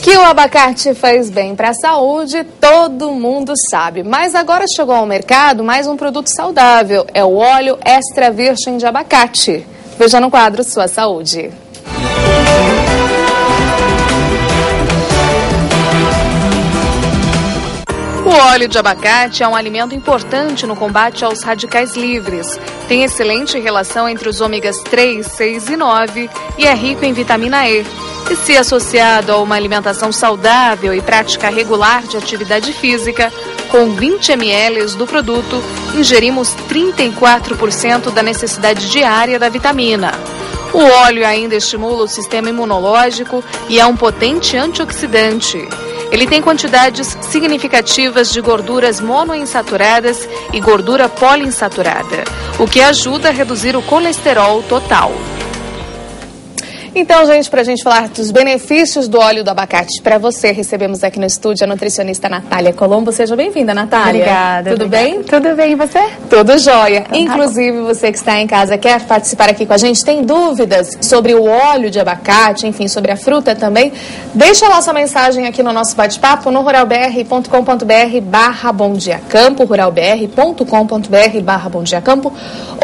Que o abacate faz bem para a saúde, todo mundo sabe. Mas agora chegou ao mercado mais um produto saudável. É o óleo extra virgem de abacate. Veja no quadro Sua Saúde. O óleo de abacate é um alimento importante no combate aos radicais livres. Tem excelente relação entre os ômegas 3, 6 e 9 e é rico em vitamina E. E se associado a uma alimentação saudável e prática regular de atividade física, com 20 ml do produto, ingerimos 34% da necessidade diária da vitamina. O óleo ainda estimula o sistema imunológico e é um potente antioxidante. Ele tem quantidades significativas de gorduras monoinsaturadas e gordura poliinsaturada, o que ajuda a reduzir o colesterol total. Então, gente, para a gente falar dos benefícios do óleo do abacate para você, recebemos aqui no estúdio a nutricionista Natália Colombo. Seja bem-vinda, Natália. Obrigada. Tudo bem? Tudo bem, e você? Tudo jóia. Inclusive, você que está em casa quer participar aqui com a gente, tem dúvidas sobre o óleo de abacate, enfim, sobre a fruta também, deixa lá sua mensagem aqui no nosso bate-papo no ruralbr.com.br/bomdiacampo, ruralbr.com.br/bomdiacampo,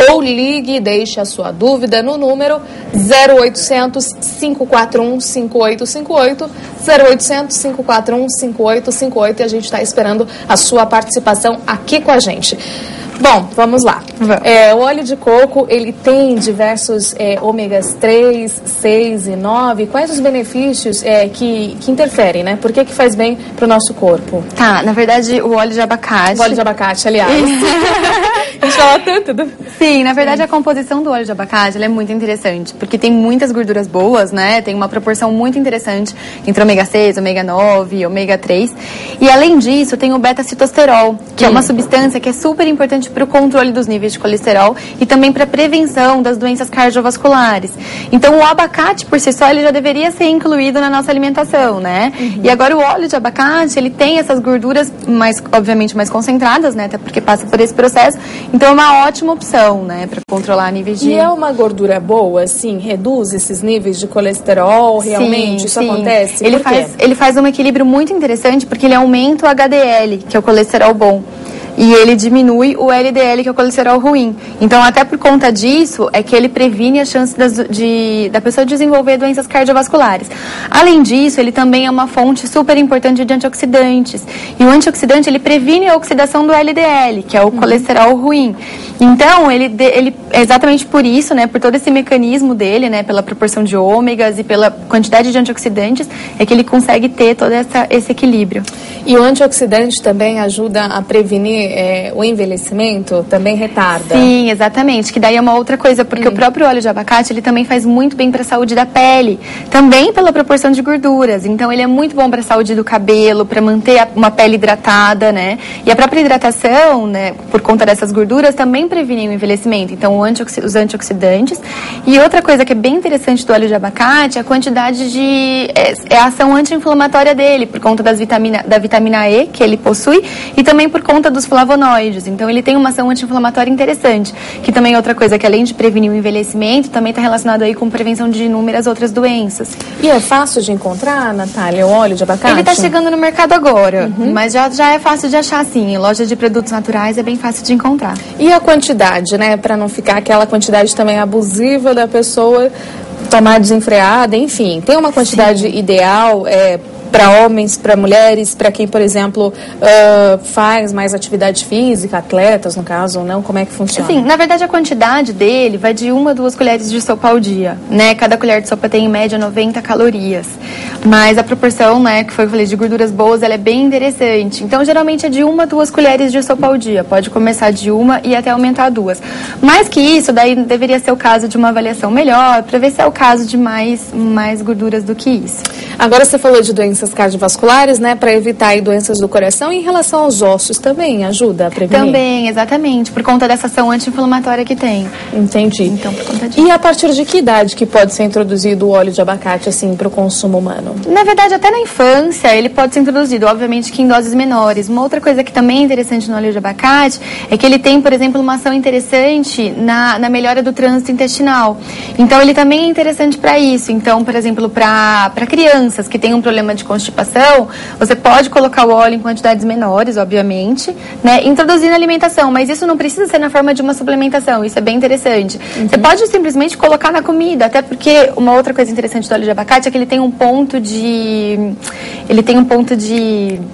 ou ligue e deixe a sua dúvida no número 0800 541 5858, 0800 541 5858, e a gente está esperando a sua participação aqui com a gente. Bom, vamos lá. O óleo de coco, ele tem diversos ômegas 3, 6 e 9. Quais os benefícios que interferem, né? Por que faz bem para o nosso corpo? Tá, na verdade, o óleo de abacate... O óleo de abacate, aliás. A gente fala tanto. Sim, na verdade, a composição do óleo de abacate ela é muito interessante, porque tem muitas gorduras boas, né? Tem uma proporção muito interessante entre ômega 6, ômega 9, ômega 3. E, além disso, tem o beta-citosterol, que é uma substância que é super importante para o controle dos níveis de colesterol e também para a prevenção das doenças cardiovasculares. Então, o abacate, por si só, ele já deveria ser incluído na nossa alimentação, né? E agora, o óleo de abacate, ele tem essas gorduras, obviamente, mais concentradas, né? Até porque passa por esse processo. Então, é uma ótima opção, né? Para controlar níveis de... E é uma gordura boa, assim? Reduz esses níveis de colesterol, realmente? Sim, isso sim. acontece? Ele faz um equilíbrio muito interessante, porque ele aumenta o HDL, que é o colesterol bom. E ele diminui o LDL, que é o colesterol ruim. Então, até por conta disso, é que ele previne a chance da pessoa desenvolver doenças cardiovasculares. Além disso, ele também é uma fonte super importante de antioxidantes. E o antioxidante, ele previne a oxidação do LDL, que é o colesterol ruim. Então, ele exatamente por isso, né, por todo esse mecanismo dele, né, pela proporção de ômegas e pela quantidade de antioxidantes, é que ele consegue ter todo esse equilíbrio. E o antioxidante também ajuda a prevenir o envelhecimento? Também retarda? Sim, exatamente. Que daí é uma outra coisa, porque o próprio óleo de abacate, ele também faz muito bem para a saúde da pele. Também pela proporção de gorduras. Então, ele é muito bom para a saúde do cabelo, para manter uma pele hidratada, né? E a própria hidratação, né, por conta dessas gorduras, também previne o envelhecimento. Então, os antioxidantes. E outra coisa que é bem interessante do óleo de abacate é a quantidade de... a ação anti-inflamatória dele, por conta da vitamina E que ele possui e também por conta dos flavonoides. Então, ele tem uma ação anti-inflamatória interessante, que também é outra coisa que, além de prevenir o envelhecimento, também está relacionado aí com prevenção de inúmeras outras doenças. E é fácil de encontrar, Natália, o óleo de abacate? Ele está chegando no mercado agora, mas já é fácil de achar, sim. Em lojas de produtos naturais é bem fácil de encontrar. E a quantidade, né? Para não ficar aquela quantidade também abusiva da pessoa tomar desenfreada, enfim. Tem uma quantidade ideal para homens, para mulheres, para quem, por exemplo, faz mais atividade física, atletas, no caso, ou não? Como é que funciona? Sim, na verdade, a quantidade dele vai de 1 a 2 colheres de sopa ao dia, né? Cada colher de sopa tem, em média, 90 calorias. Mas a proporção, né, que foi o que eu falei, de gorduras boas, ela é bem interessante. Então, geralmente, é de 1 a 2 colheres de sopa ao dia. Pode começar de 1 e até aumentar a 2. Mais que isso, daí deveria ser o caso de uma avaliação melhor, para ver se é o caso de mais gorduras do que isso. Agora, você falou de doenças cardiovasculares, né, para evitar aí doenças do coração. E em relação aos ossos, também ajuda a prevenir? Também, exatamente, por conta dessa ação anti-inflamatória que tem. Entendi. Então, por conta disso. E a partir de que idade que pode ser introduzido o óleo de abacate, assim, para o consumo humano? ano? Na verdade, até na infância ele pode ser introduzido, obviamente que em doses menores. Uma outra coisa que também é interessante no óleo de abacate é que ele tem, por exemplo, uma ação interessante na melhora do trânsito intestinal. Então, ele também é interessante para isso. Então, por exemplo, para crianças que têm um problema de constipação, você pode colocar o óleo em quantidades menores, obviamente, né, introduzir na alimentação, mas isso não precisa ser na forma de uma suplementação, isso é bem interessante. Você pode simplesmente colocar na comida, até porque uma outra coisa interessante do óleo de abacate é que ele tem um ponto de...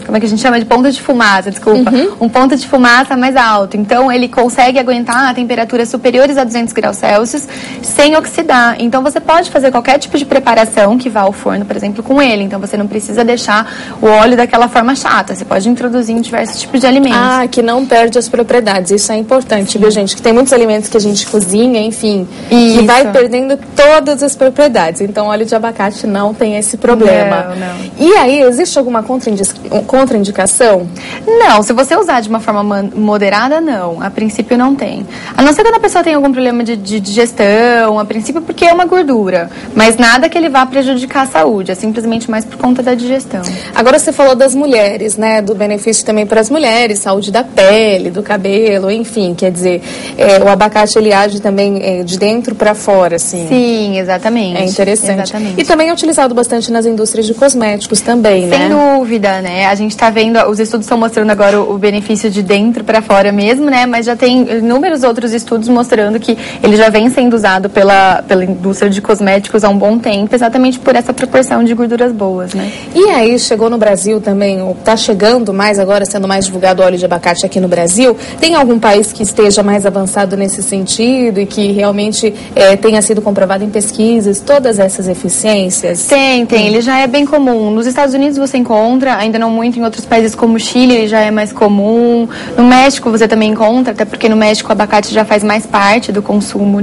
como é que a gente chama? De ponto de fumaça, desculpa. Um ponto de fumaça mais alto. Então, ele consegue aguentar a temperaturas superiores a 200 graus Celsius sem oxidar. Então, você pode fazer qualquer tipo de preparação que vá ao forno, por exemplo, com ele. Então, você não precisa deixar o óleo daquela forma chata. Você pode introduzir em diversos tipos de alimentos. Ah, que não perde as propriedades. Isso é importante, viu, gente? Que tem muitos alimentos que a gente cozinha, enfim, e vai perdendo todas as propriedades. Então, óleo de abacate não tem esse problema. Não. E aí, existe alguma contraindicação? Não, se você usar de uma forma moderada, não. A princípio não tem. A não ser quando a pessoa tem algum problema de digestão, a princípio porque é uma gordura. Mas nada que ele vá prejudicar a saúde, é simplesmente mais por conta da digestão. Agora você falou das mulheres, né? Do benefício também para as mulheres, saúde da pele, do cabelo, enfim, quer dizer, o abacate ele age também de dentro para fora, assim. Sim, exatamente. É interessante. Exatamente. E também é utilizado bastante nas indústrias de cosméticos também, né? Sem dúvida, né? A gente está vendo, os estudos estão mostrando agora o benefício de dentro para fora mesmo, né? Mas já tem inúmeros outros estudos mostrando que ele já vem sendo usado pela indústria de cosméticos há um bom tempo, exatamente por essa proporção de gorduras boas, né? E aí, chegou no Brasil também, está chegando mais agora, sendo mais divulgado o óleo de abacate aqui no Brasil. Tem algum país que esteja mais avançado nesse sentido e que realmente tenha sido comprovado em pesquisas todas essas eficiências? Tem. Ele já é bem comum. Nos Estados Unidos você encontra, ainda não muito, em outros países como o Chile ele já é mais comum. No México você também encontra, até porque no México o abacate já faz mais parte do consumo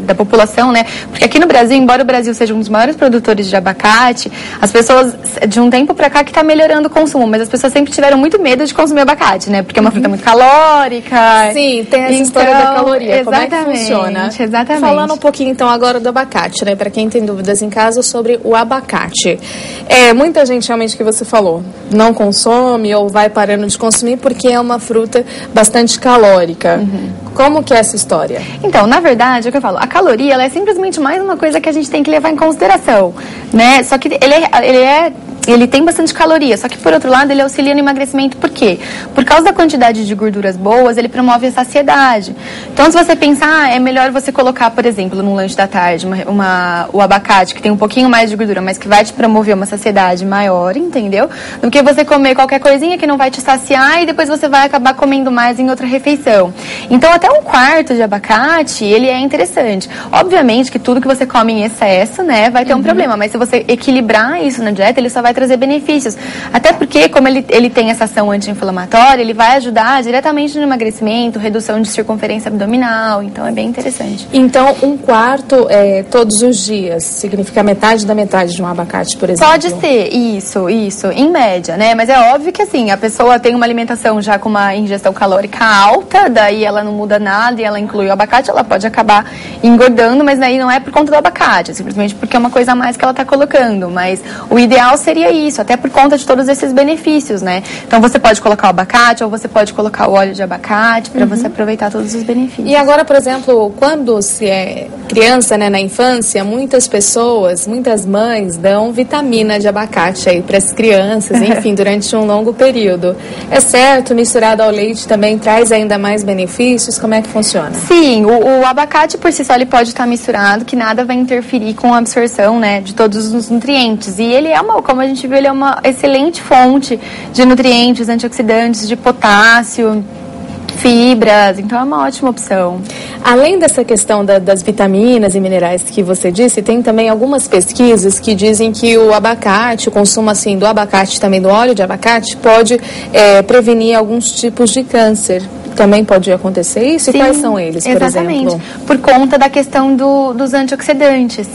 da população, né? Porque aqui no Brasil, embora o Brasil seja um dos maiores produtores de abacate, as pessoas, de um tempo pra cá que tá melhorando o consumo, mas as pessoas sempre tiveram muito medo de consumir abacate, né? Porque é uma fruta muito calórica. Sim, tem essa história da caloria. Como é que funciona? Exatamente. Falando um pouquinho então agora do abacate, né? Pra quem tem dúvidas em casa sobre o abacate. Muita gente realmente que você falou não consome ou vai parando de consumir porque é uma fruta bastante calórica. Como que é essa história? Então, na verdade, é o que eu falo, a caloria ela é simplesmente mais uma coisa que a gente tem que levar em consideração, né? Só que ele tem bastante caloria, só que por outro lado ele auxilia no emagrecimento. Por quê? Por causa da quantidade de gorduras boas, ele promove a saciedade. Então, se você pensar, é melhor você colocar, por exemplo, num lanche da tarde, o abacate, que tem um pouquinho mais de gordura, mas que vai te promover uma saciedade maior, entendeu? Do que você comer qualquer coisinha que não vai te saciar e depois você vai acabar comendo mais em outra refeição. Então, até um quarto de abacate, ele é interessante. Obviamente que tudo que você come em excesso, né, vai ter um problema, mas se você equilibrar isso na dieta, ele só vai trazer benefícios. Até porque, como ele tem essa ação anti-inflamatória, ele vai ajudar diretamente no emagrecimento, redução de circunferência abdominal, então é bem interessante. Então, um quarto todos os dias, significa metade da metade de um abacate, por exemplo? Pode ser, isso, em média, né? Mas é óbvio que assim, a pessoa tem uma alimentação já com uma ingestão calórica alta, daí ela não muda nada e ela inclui o abacate, ela pode acabar engordando, mas daí não é por conta do abacate, é simplesmente porque é uma coisa a mais que ela está colocando. Mas o ideal seria isso, até por conta de todos esses benefícios, né? Então você pode colocar o abacate ou você pode colocar o óleo de abacate para você aproveitar todos os benefícios. E agora, por exemplo, quando se é criança, né, na infância, muitas pessoas, muitas mães dão vitamina de abacate aí para as crianças, enfim, durante um longo período. É certo, misturado ao leite também traz ainda mais benefícios? Como é que funciona? Sim, o abacate por si só ele pode estar misturado, que nada vai interferir com a absorção, né, de todos os nutrientes. E ele é como a gente viu, ele é uma excelente fonte de nutrientes, antioxidantes, de potássio, fibras, então é uma ótima opção. Além dessa questão das vitaminas e minerais que você disse, tem também algumas pesquisas que dizem que o abacate, o consumo assim do abacate, também do óleo de abacate, pode prevenir alguns tipos de câncer. Também pode acontecer isso? Sim, e quais são eles, por exatamente, exemplo? Por conta da questão dos antioxidantes.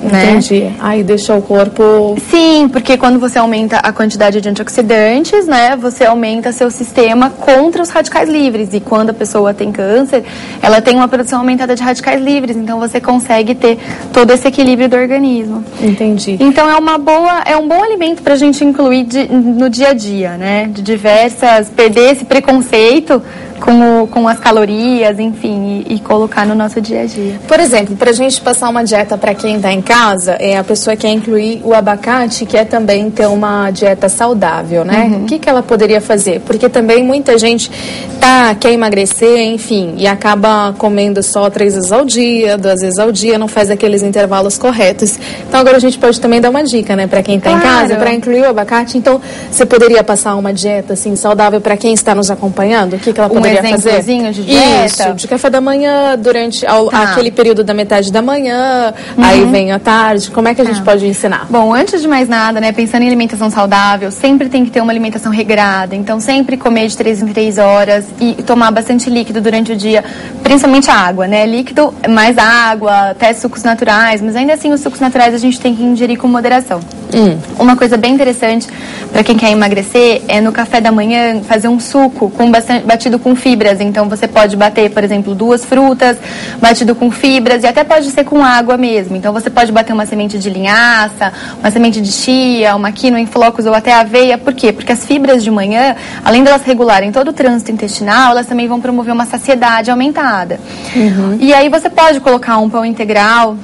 né? Entendi. Aí deixa o corpo... Sim, porque quando você aumenta a quantidade de antioxidantes, né, você aumenta seu sistema contra os radicais livres. E quando a pessoa tem câncer, ela tem uma produção aumentada de radicais livres. Então você consegue ter todo esse equilíbrio do organismo. Entendi. Então é um bom alimento para a gente incluir no dia a dia, né? De diversas, perder esse preconceito com as calorias, enfim, e colocar no nosso dia a dia. Por exemplo, para a gente passar uma dieta para quem está em casa, a pessoa quer incluir o abacate, quer também ter uma dieta saudável, né? O que ela poderia fazer? Porque também muita gente quer emagrecer, enfim, e acaba comendo só 3 vezes ao dia, 2 vezes ao dia, não faz aqueles intervalos corretos. Então agora a gente pode também dar uma dica, né, para quem está em casa, para incluir o abacate. Então você poderia passar uma dieta assim saudável para quem está nos acompanhando? O que ela poderia fazer? De dieta? Isso, de café da manhã, durante aquele período da metade da manhã, aí vem à tarde. Como é que a gente pode ensinar? Bom, antes de mais nada, né, pensando em alimentação saudável, sempre tem que ter uma alimentação regrada. Então, sempre comer de 3 em 3 horas e tomar bastante líquido durante o dia, principalmente a água, né? Líquido, mais água, até sucos naturais, mas ainda assim os sucos naturais a gente tem que ingerir com moderação. Uma coisa bem interessante para quem quer emagrecer é no café da manhã fazer um suco batido com fibras. Então você pode bater, por exemplo, 2 frutas batido com fibras e até pode ser com água mesmo. Então você pode bater uma semente de linhaça, uma semente de chia, uma quinoa em flocos ou até aveia. Por quê? Porque as fibras de manhã, além delas regularem todo o trânsito intestinal, elas também vão promover uma saciedade aumentada. E aí você pode colocar um pão integral,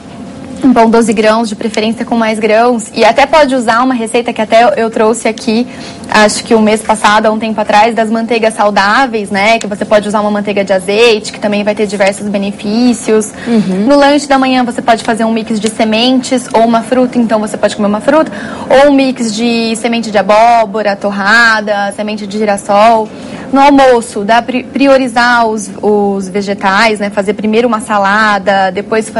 um pão 12 grãos, de preferência com mais grãos, e até pode usar uma receita que até eu trouxe aqui, acho que o mês passado, há um tempo atrás, das manteigas saudáveis, né, que você pode usar uma manteiga de azeite, que também vai ter diversos benefícios. No lanche da manhã você pode fazer um mix de sementes ou uma fruta, então você pode comer uma fruta, ou um mix de semente de abóbora, torrada, semente de girassol. No almoço, dá para priorizar os vegetais, né? Fazer primeiro uma salada, depois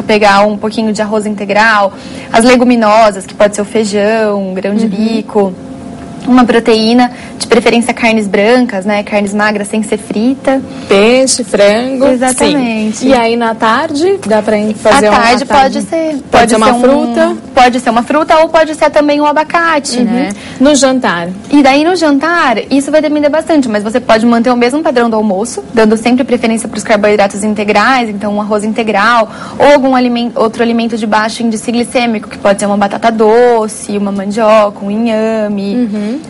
pegar um pouquinho de arroz integral, as leguminosas, que pode ser o feijão, grão de bico, uma proteína, de preferência carnes brancas, né? Carnes magras sem ser frita. Peixe, frango. Exatamente. Sim. E aí na tarde, dá pra fazer uma tarde? Pode ser uma fruta? Pode ser uma fruta ou pode ser também um abacate, né? No jantar? E daí no jantar, isso vai depender bastante, mas você pode manter o mesmo padrão do almoço, dando sempre preferência para os carboidratos integrais, então um arroz integral, ou algum outro alimento de baixo índice glicêmico, que pode ser uma batata doce, uma mandioca, um inhame,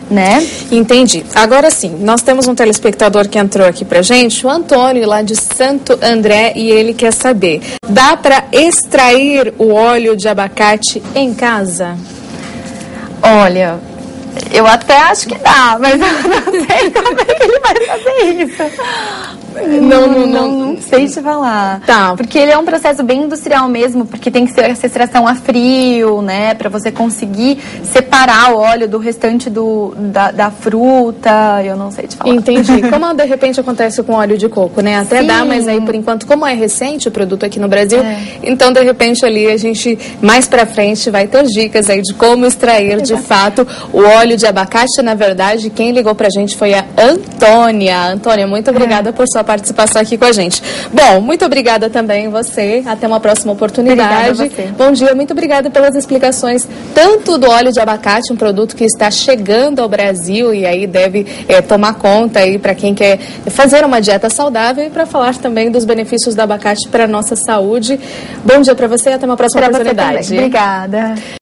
né? Entendi. Agora sim, nós temos um telespectador que entrou aqui pra gente, o Antônio, lá de Santo André, e ele quer saber, dá para extrair o óleo de abacate em casa? Olha, eu até acho que dá, mas eu não sei como é que ele vai fazer isso. Não sei te falar. Tá. Porque ele é um processo bem industrial mesmo, porque tem que ser essa extração a frio, né? Pra você conseguir separar o óleo do restante da fruta. Eu não sei te falar. Entendi. Como de repente acontece com óleo de coco, né? Até Sim. dá, mas aí por enquanto, como é recente o produto aqui no Brasil, então de repente ali a gente mais pra frente vai ter dicas aí de como extrair de fato o óleo de abacate. Na verdade, quem ligou pra gente foi a Antônia. Antônia, muito obrigada por sua participação aqui com a gente. Bom, muito obrigada também você. Até uma próxima oportunidade. Obrigada a você. Bom dia, muito obrigada pelas explicações, tanto do óleo de abacate, um produto que está chegando ao Brasil e aí deve tomar conta aí para quem quer fazer uma dieta saudável, e para falar também dos benefícios do abacate para a nossa saúde. Bom dia para você e até uma próxima oportunidade. Obrigada.